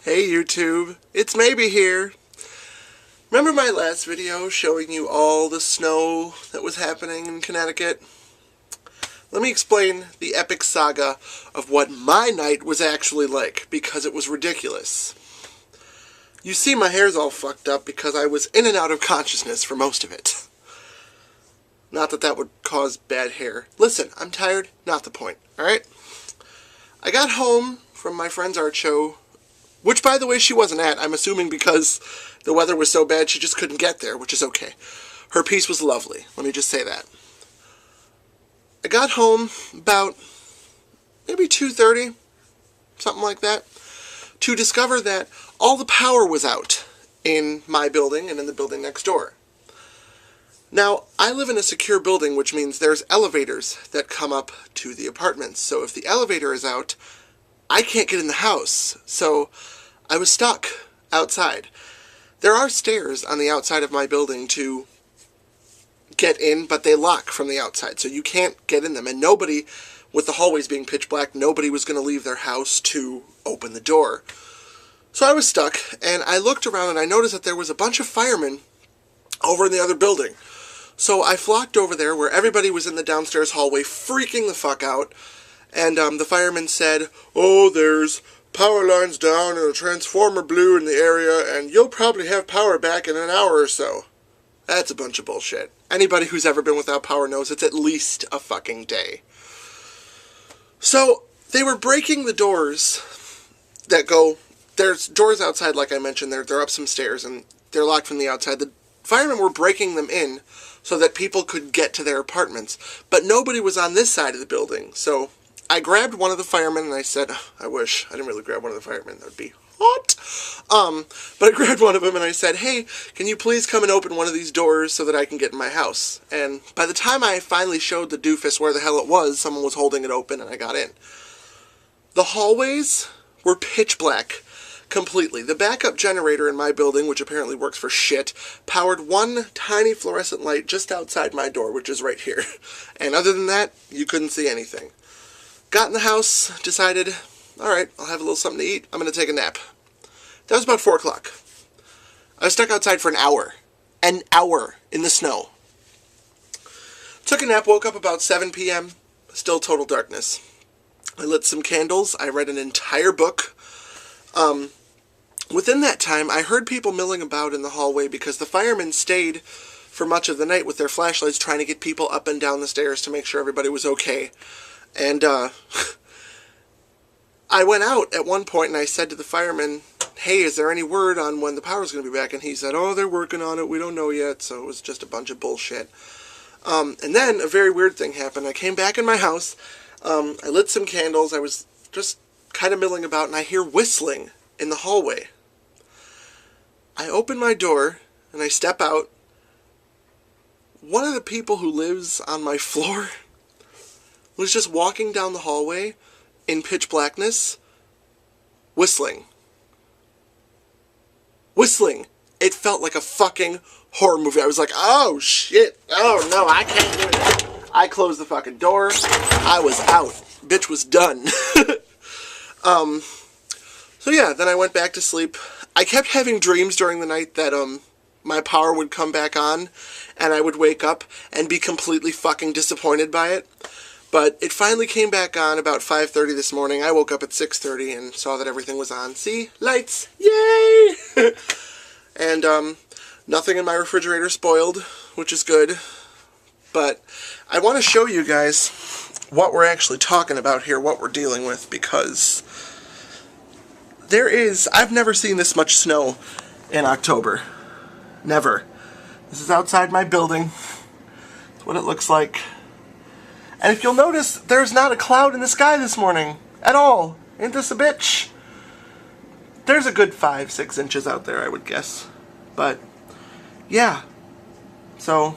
Hey YouTube, it's Maybe here. Remember my last video showing you all the snow that was happening in Connecticut? Let me explain the epic saga of what my night was actually like, because it was ridiculous. You see, my hair's all fucked up because I was in and out of consciousness for most of it. Not that that would cause bad hair. Listen, I'm tired, not the point, alright? I got home from my friend's art show, which, by the way, she wasn't at. I'm assuming because the weather was so bad she just couldn't get there, which is okay. Her piece was lovely. Let me just say that. I got home about maybe 2:30, something like that, to discover that all the power was out in my building and in the building next door. Now, I live in a secure building, which means there's elevators that come up to the apartments. So if the elevator is out, I can't get in the house, so I was stuck outside. There are stairs on the outside of my building to get in, but they lock from the outside, so you can't get in them. And nobody, with the hallways being pitch black, nobody was going to leave their house to open the door. So I was stuck, and I looked around and I noticed that there was a bunch of firemen over in the other building. So I flocked over there where everybody was in the downstairs hallway freaking the fuck out. And the fireman said, "Oh, there's power lines down and a transformer blew in the area, and you'll probably have power back in an hour or so." That's a bunch of bullshit. Anybody who's ever been without power knows it's at least a fucking day. So they were breaking the doors that go... There's doors outside, like I mentioned. They're up some stairs, and they're locked from the outside. The firemen were breaking them in so that people could get to their apartments. But nobody was on this side of the building, so I grabbed one of the firemen and I said, I wish I didn't really grab one of the firemen, that would be hot. But I grabbed one of them and I said, "Hey, can you please come and open one of these doors so that I can get in my house?" And by the time I finally showed the doofus where the hell it was, someone was holding it open and I got in. The hallways were pitch black completely. The backup generator in my building, which apparently works for shit, powered one tiny fluorescent light just outside my door, which is right here. And other than that, you couldn't see anything. Got in the house, decided, alright, I'll have a little something to eat, I'm going to take a nap. That was about 4 o'clock. I was stuck outside for an hour. An hour in the snow. Took a nap, woke up about 7 p.m., still total darkness. I lit some candles, I read an entire book. Within that time, I heard people milling about in the hallway because the firemen stayed for much of the night with their flashlights trying to get people up and down the stairs to make sure everybody was okay. And I went out at one point and I said to the fireman, "Hey, is there any word on when the power's going to be back?" And he said, "Oh, they're working on it, we don't know yet." So it was just a bunch of bullshit. And then a very weird thing happened. I came back in my house, I lit some candles, I was just kind of milling about, and I hear whistling in the hallway. I open my door and I step out. One of the people who lives on my floor was just walking down the hallway in pitch blackness, whistling. Whistling. It felt like a fucking horror movie. I was like, oh shit, oh no, I can't do it. I closed the fucking door. I was out. Bitch was done. So yeah, then I went back to sleep. I kept having dreams during the night that my power would come back on, and I would wake up and be completely fucking disappointed by it. But it finally came back on about 5:30 this morning. I woke up at 6:30 and saw that everything was on. See? Lights! Yay! And nothing in my refrigerator spoiled, which is good. But I want to show you guys what we're actually talking about here, what we're dealing with, because I've never seen this much snow in October. Never. This is outside my building. That's what it looks like. And if you'll notice, there's not a cloud in the sky this morning. At all. Ain't this a bitch? There's a good 5-6 inches out there, I would guess. But, yeah. So,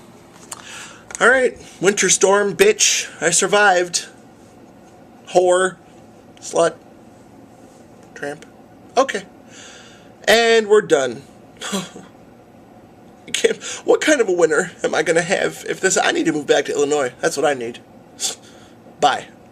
alright. Winter storm, bitch. I survived. Whore. Slut. Tramp. Okay. And we're done. What kind of a winter am I going to have if this... I need to move back to Illinois. That's what I need. Bye.